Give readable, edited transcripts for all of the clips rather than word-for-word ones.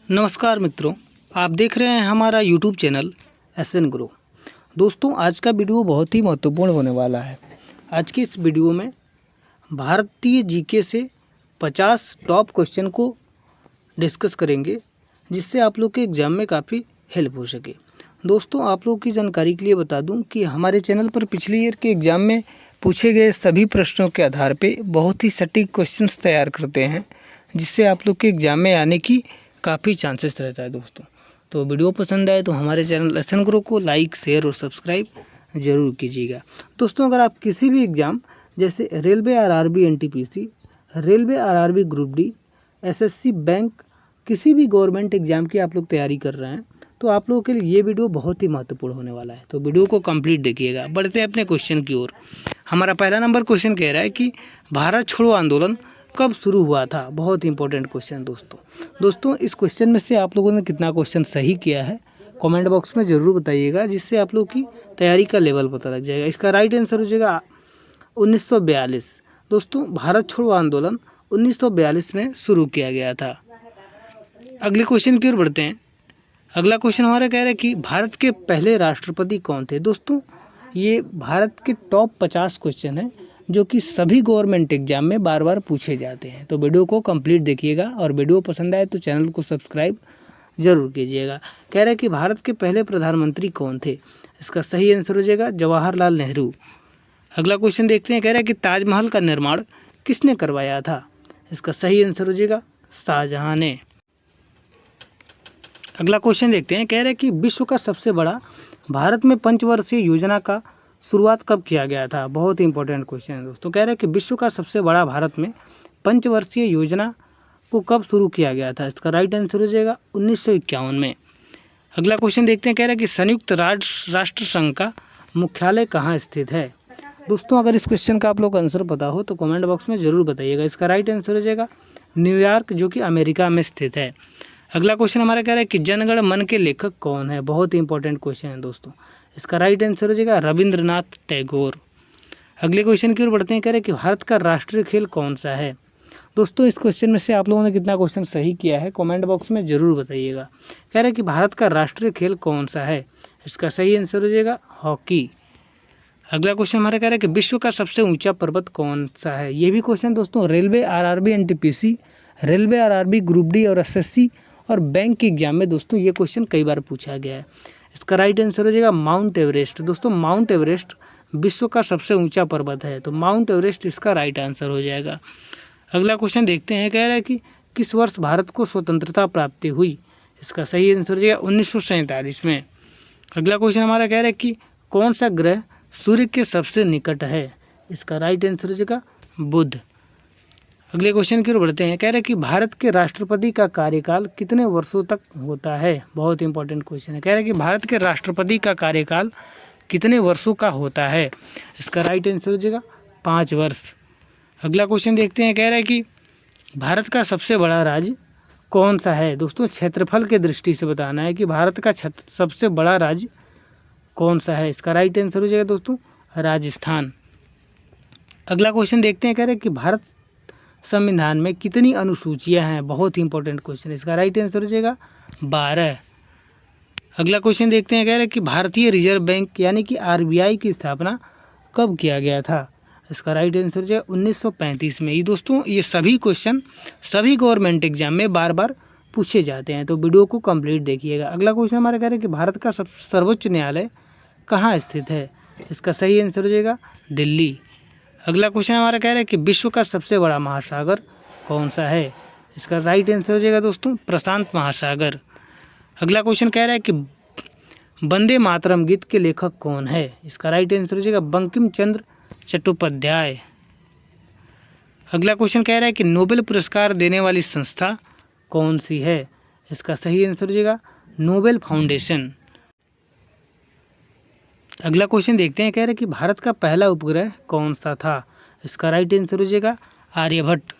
नमस्कार मित्रों, आप देख रहे हैं हमारा YouTube चैनल SN ग्रो। दोस्तों, आज का वीडियो बहुत ही महत्वपूर्ण होने वाला है। आज की इस वीडियो में भारतीय जीके से 50 टॉप क्वेश्चन को डिस्कस करेंगे, जिससे आप लोग के एग्ज़ाम में काफ़ी हेल्प हो सके। दोस्तों, आप लोग की जानकारी के लिए बता दूं कि हमारे चैनल पर पिछले ईयर के एग्ज़ाम में पूछे गए सभी प्रश्नों के आधार पे बहुत ही सटीक क्वेश्चंस तैयार करते हैं, जिससे आप लोग के एग्ज़ाम में आने की काफ़ी चांसेस रहता है। दोस्तों, तो वीडियो पसंद आए तो हमारे चैनल SN ग्रो को लाइक, शेयर और सब्सक्राइब ज़रूर कीजिएगा। दोस्तों, अगर आप किसी भी एग्ज़ाम जैसे railway RRB NTPC, railway RRB group D, SSC bank, किसी भी गवर्नमेंट एग्ज़ाम की आप लोग तैयारी कर रहे हैं तो आप लोगों के लिए ये वीडियो बहुत ही महत्वपूर्ण होने वाला है। तो वीडियो को कंप्लीट देखिएगा। बढ़ते हैं अपने क्वेश्चन की ओर। हमारा पहला नंबर क्वेश्चन कह रहा है कि भारत छोड़ो आंदोलन कब शुरू हुआ था। बहुत इंपॉर्टेंट क्वेश्चन दोस्तों, इस क्वेश्चन में से आप लोगों ने कितना क्वेश्चन सही किया है कमेंट बॉक्स में ज़रूर बताइएगा, जिससे आप लोग की तैयारी का लेवल पता लग जाएगा। इसका राइट आंसर हो जाएगा 1942। दोस्तों, भारत छोड़ो आंदोलन 1942 में शुरू किया गया था। अगले क्वेश्चन की ओर बढ़ते हैं। अगला क्वेश्चन हमारा कह रहा है कि भारत के पहले राष्ट्रपति कौन थे। दोस्तों, ये भारत के टॉप 50 क्वेश्चन हैं जो कि सभी गवर्नमेंट एग्जाम में बार बार पूछे जाते हैं। तो वीडियो को कंप्लीट देखिएगा और वीडियो पसंद आए तो चैनल को सब्सक्राइब जरूर कीजिएगा। कह रहा है कि भारत के पहले प्रधानमंत्री कौन थे। इसका सही आंसर हो जाएगा जवाहरलाल नेहरू। अगला क्वेश्चन देखते हैं। कह रहा है कि ताजमहल का निर्माण किसने करवाया था। इसका सही आंसर हो जाएगा शाहजहां ने। अगला क्वेश्चन देखते हैं। कह रहे हैं कि विश्व का सबसे बड़ा भारत में पंचवर्षीय योजना का शुरुआत कब किया गया था। बहुत ही इंपॉर्टेंट क्वेश्चन है दोस्तों। कह रहे हैं कि विश्व का सबसे बड़ा भारत में पंचवर्षीय योजना को कब शुरू किया गया था। इसका राइट आंसर हो जाएगा 1951 में। अगला क्वेश्चन देखते हैं। कह रहे हैं कि संयुक्त राष्ट्र संघ का मुख्यालय कहाँ स्थित है। दोस्तों, अगर इस क्वेश्चन का आप लोग आंसर पता हो तो कमेंट बॉक्स में ज़रूर बताइएगा। इसका राइट आंसर हो जाएगा न्यूयॉर्क, जो कि अमेरिका में स्थित है। अगला क्वेश्चन हमारा कह रहा है कि जनगण मन के लेखक कौन है। बहुत ही इंपॉर्टेंट क्वेश्चन है दोस्तों। इसका राइट आंसर हो जाएगा रविंद्रनाथ टैगोर। अगले क्वेश्चन की ओर बढ़ते हैं। कह रहे हैं कि भारत का राष्ट्रीय खेल कौन सा है। दोस्तों, इस क्वेश्चन में से आप लोगों ने कितना क्वेश्चन सही किया है कमेंट बॉक्स में ज़रूर बताइएगा। कह रहे हैं कि भारत का राष्ट्रीय खेल कौन सा है। इसका सही आंसर हो जाएगा हॉकी। अगला क्वेश्चन हमारा कह रहा है कि विश्व का सबसे ऊंचा पर्वत कौन सा है। ये भी क्वेश्चन दोस्तों railway RRB NTPC, railway RRB group D और SSC और बैंक के एग्जाम में दोस्तों ये क्वेश्चन कई बार पूछा गया है। इसका राइट आंसर हो जाएगा माउंट एवरेस्ट। दोस्तों, माउंट एवरेस्ट विश्व का सबसे ऊंचा पर्वत है, तो माउंट एवरेस्ट इसका राइट आंसर हो जाएगा। अगला क्वेश्चन देखते हैं। कह रहा है कि किस वर्ष भारत को स्वतंत्रता प्राप्ति हुई। इसका सही आंसर हो जाएगा 1947 में। अगला क्वेश्चन हमारा कह रहा है कि कौन सा ग्रह सूर्य के सबसे निकट है। इसका राइट आंसर हो जाएगा बुध। अगले क्वेश्चन की ओर बढ़ते हैं। कह रहे हैं कि भारत के राष्ट्रपति का कार्यकाल कितने वर्षों तक होता है। बहुत इंपॉर्टेंट क्वेश्चन है। कह रहे हैं कि भारत के राष्ट्रपति का कार्यकाल कितने वर्षों का होता है। इसका राइट आंसर हो जाएगा 5 वर्ष। अगला क्वेश्चन देखते हैं। कह रहा है कि भारत का सबसे बड़ा राज्य कौन सा है। दोस्तों, क्षेत्रफल के दृष्टि से बताना है कि भारत का सबसे बड़ा राज्य कौन सा है। इसका राइट आंसर हो जाएगा दोस्तों राजस्थान। अगला क्वेश्चन देखते हैं। कह रहे हैं कि भारत संविधान में कितनी अनुसूचियां हैं। बहुत ही इंपॉर्टेंट क्वेश्चन है। इसका राइट आंसर हो जाएगा 12। अगला क्वेश्चन देखते हैं। कह रहे हैं कि भारतीय रिजर्व बैंक यानी कि RBI की स्थापना कब किया गया था। इसका राइट आंसर हो जाएगा 1935 में। ये दोस्तों, ये सभी क्वेश्चन सभी गवर्नमेंट एग्जाम में बार बार पूछे जाते हैं, तो वीडियो को कंप्लीट देखिएगा। अगला क्वेश्चन हमारा कह रहे हैं कि भारत का सर्वोच्च न्यायालय कहाँ स्थित है। इसका सही आंसर हो जाएगा दिल्ली। अगला क्वेश्चन हमारा कह रहा है कि विश्व का सबसे बड़ा महासागर कौन सा है। इसका राइट आंसर हो जाएगा दोस्तों प्रशांत महासागर। अगला क्वेश्चन कह रहा है कि वंदे मातरम गीत के लेखक कौन है। इसका राइट आंसर हो जाएगा बंकिम चंद्र चट्टोपाध्याय। अगला क्वेश्चन कह रहा है कि नोबेल पुरस्कार देने वाली संस्था कौन सी है। इसका सही आंसर हो जाएगा नोबेल फाउंडेशन। अगला क्वेश्चन देखते हैं। कह रहे हैं कि भारत का पहला उपग्रह कौन सा था। इसका राइट आंसर हो जाएगा आर्यभट्ट।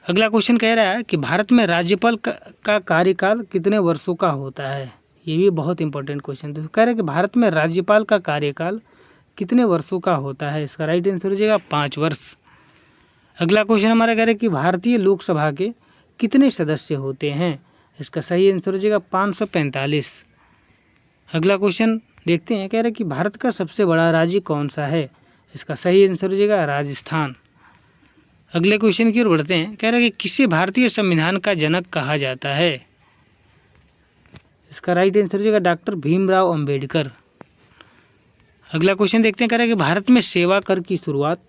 अगला क्वेश्चन कह रहा है कि भारत में राज्यपाल का कार्यकाल कितने वर्षों का होता है। ये भी बहुत इंपॉर्टेंट क्वेश्चन है। कह रहे हैं कि भारत में राज्यपाल का कार्यकाल कितने वर्षों का होता है। इसका राइट आंसर हो जाएगा 5 वर्ष। अगला क्वेश्चन हमारा कह रहा है कि भारतीय लोकसभा के कितने सदस्य होते हैं? इसका सही आंसर हो जाएगा 545। अगला क्वेश्चन देखते हैं, कह रहा है कि भारत का सबसे बड़ा राज्य कौन सा है? इसका सही आंसर हो जाएगा राजस्थान। अगले क्वेश्चन की ओर बढ़ते हैं, कह रहा है कि किसे भारतीय संविधान का जनक कहा जाता है? इसका राइट आंसर हो जाएगा डॉक्टर भीमराव अंबेडकर। अगला क्वेश्चन देखते हैं, कह रहा है कि भारत में सेवा कर की शुरुआत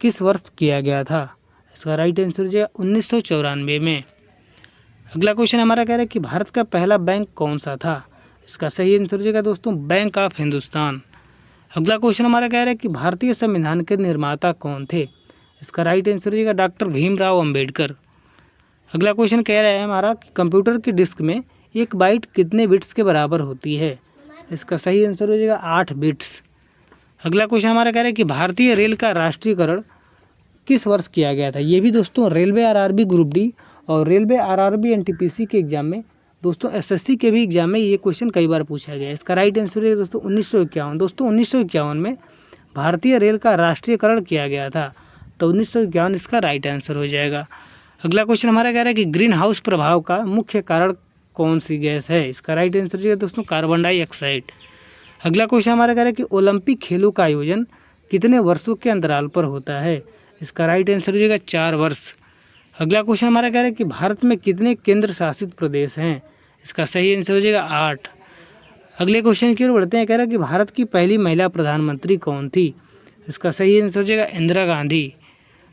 किस वर्ष किया गया था? इसका राइट आंसर हो जाएगा 1994 में। अगला क्वेश्चन हमारा कह रहा है कि भारत का पहला बैंक कौन सा था? इसका सही आंसर हो जाएगा दोस्तों बैंक ऑफ हिंदुस्तान। अगला क्वेश्चन हमारा कह रहा है कि भारतीय संविधान के निर्माता कौन थे? इसका राइट आंसर हो जाएगा डॉक्टर भीमराव अंबेडकर। अगला क्वेश्चन कह रहा है हमारा कि कंप्यूटर की डिस्क में 1 बाइट कितने बिट्स के बराबर होती है? इसका सही आंसर हो जाएगा 8 बिट्स। अगला क्वेश्चन हमारा कह रहा है कि भारतीय रेल का राष्ट्रीयकरण किस वर्ष किया गया था? ये भी दोस्तों रेलवे आरआरबी ग्रुप डी और रेलवे आरआरबी एनटीपीसी के एग्जाम में, दोस्तों एसएससी के भी एग्जाम में ये क्वेश्चन कई बार पूछा गया है। इसका राइट आंसर है दोस्तों 1951। दोस्तों 1951 में भारतीय रेल का राष्ट्रीयकरण किया गया था, तो 1951 इसका राइट आंसर हो जाएगा। अगला क्वेश्चन हमारा कह रहा है कि ग्रीन हाउस प्रभाव का मुख्य कारण कौन सी गैस है? इसका राइट आंसर हो जाएगा दोस्तों कार्बन डाइऑक्साइड। अगला क्वेश्चन हमारा कह रहा है कि ओलंपिक खेलों का आयोजन कितने वर्षों के अंतराल पर होता है? इसका राइट आंसर हो जाएगा 4 वर्ष। अगला क्वेश्चन हमारा कह रहा है कि भारत में कितने केंद्र शासित प्रदेश हैं? इसका सही आंसर हो जाएगा 8। अगले क्वेश्चन की ओर बढ़ते हैं, कह रहा है कि भारत की पहली महिला प्रधानमंत्री कौन थी? इसका सही आंसर हो जाएगा इंदिरा गांधी।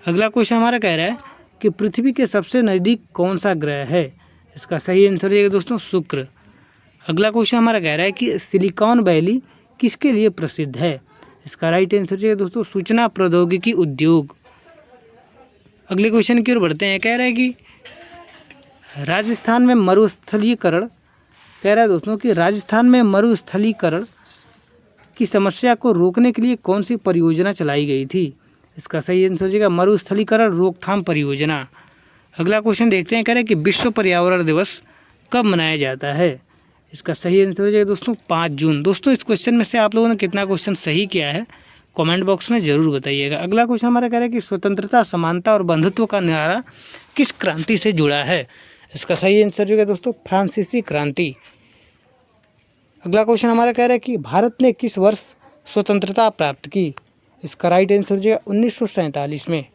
अगला क्वेश्चन हमारा कह रहा है कि पृथ्वी के सबसे नज़दीक कौन सा ग्रह है? इसका सही आंसर हो जाएगा दोस्तों शुक्र। अगला क्वेश्चन हमारा कह रहा है कि सिलिकॉन वैली किसके लिए प्रसिद्ध है? इसका राइट आंसर हो जाएगा दोस्तों सूचना प्रौद्योगिकी उद्योग। अगले क्वेश्चन की ओर बढ़ते हैं, कह रहा है कि राजस्थान में मरुस्थलीकरण, कह रहा है दोस्तों कि राजस्थान में मरुस्थलीकरण की समस्या को रोकने के लिए कौन सी परियोजना चलाई गई थी? इसका सही आंसर हो जाएगा मरुस्थलीकरण रोकथाम परियोजना। अगला क्वेश्चन देखते हैं, कह रहे हैं कि विश्व पर्यावरण दिवस कब मनाया जाता है? इसका सही आंसर हो जाएगा दोस्तों 5 जून। दोस्तों इस क्वेश्चन में से आप लोगों ने कितना क्वेश्चन सही किया है कमेंट बॉक्स में ज़रूर बताइएगा। अगला क्वेश्चन हमारा कह रहा है कि स्वतंत्रता, समानता और बंधुत्व का नारा किस क्रांति से जुड़ा है? इसका सही आंसर हो जाएगा दोस्तों फ्रांसीसी क्रांति। अगला क्वेश्चन हमारा कह रहा है कि भारत ने किस वर्ष स्वतंत्रता प्राप्त की? इसका राइट आंसर हो जाएगा 1947 में।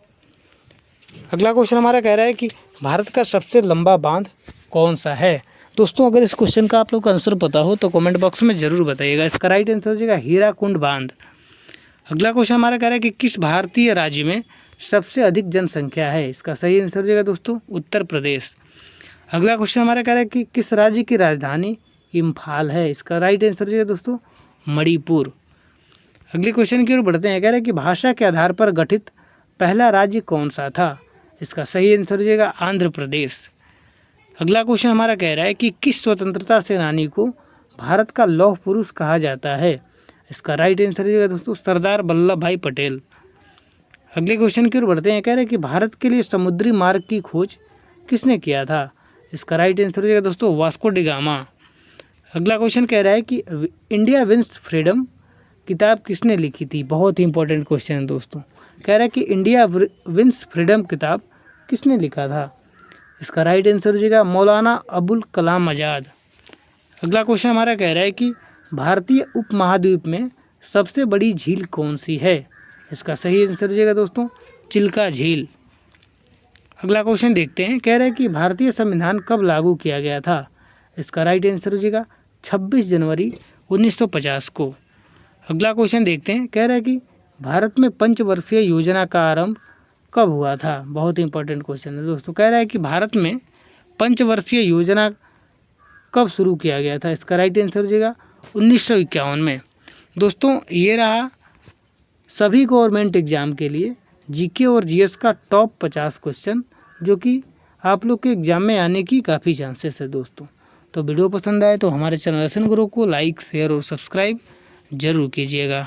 अगला क्वेश्चन हमारा कह रहा है कि भारत का सबसे लंबा बांध कौन सा है? दोस्तों अगर इस क्वेश्चन का आप लोग को आंसर पता हो तो कमेंट बॉक्स में ज़रूर बताइएगा। इसका राइट आंसर हो जाएगा हीराकुंड बांध। अगला क्वेश्चन हमारा कह रहा है कि किस भारतीय राज्य में सबसे अधिक जनसंख्या है? इसका सही आंसर हो जाएगा दोस्तों उत्तर प्रदेश। अगला क्वेश्चन हमारा कह रहा है कि किस राज्य की राजधानी इम्फाल है? इसका राइट आंसर हो जाएगा दोस्तों मणिपुर। अगले क्वेश्चन की ओर बढ़ते हैं, कह रहे हैं कि भाषा के आधार पर गठित पहला राज्य कौन सा था? इसका सही आंसर हो जाएगा आंध्र प्रदेश। अगला क्वेश्चन हमारा कह रहा है कि किस स्वतंत्रता सेनानी को भारत का लौह पुरुष कहा जाता है? इसका राइट आंसर हो जाएगा दोस्तों सरदार वल्लभ भाई पटेल। अगले क्वेश्चन की ओर बढ़ते हैं, कह रहे हैं कि भारत के लिए समुद्री मार्ग की खोज किसने किया था? इसका राइट आंसर हो जाएगा दोस्तों वास्को डी गामा। अगला क्वेश्चन कह रहा है कि इंडिया विंस फ्रीडम किताब किसने लिखी थी? बहुत ही इंपॉर्टेंट क्वेश्चन है दोस्तों। कह रहा है कि इंडिया विंस फ्रीडम किताब किसने लिखा था? इसका राइट आंसर हो जाएगा मौलाना अबुल कलाम आज़ाद। अगला क्वेश्चन हमारा कह रहा है कि भारतीय उपमहाद्वीप में सबसे बड़ी झील कौन सी है? इसका सही आंसर हो जाएगा दोस्तों चिल्का झील। अगला क्वेश्चन देखते हैं, कह रहा है कि भारतीय संविधान कब लागू किया गया था? इसका राइट आंसर हो जाएगा 26 जनवरी 1950 को। अगला क्वेश्चन देखते हैं, कह रहा है कि भारत में पंचवर्षीय योजना का आरंभ कब हुआ था? बहुत ही इंपॉर्टेंट क्वेश्चन है दोस्तों। कह रहा है कि भारत में पंचवर्षीय योजना कब शुरू किया गया था? इसका राइट आंसर हो जाएगा 1951 में। दोस्तों ये रहा सभी गवर्नमेंट एग्जाम के लिए जीके और जीएस का टॉप 50 क्वेश्चन, जो कि आप लोग के एग्जाम में आने की काफ़ी चांसेस है दोस्तों। तो वीडियो पसंद आए तो हमारे चैनल एसएन गुरु को लाइक, शेयर और सब्सक्राइब जरूर कीजिएगा।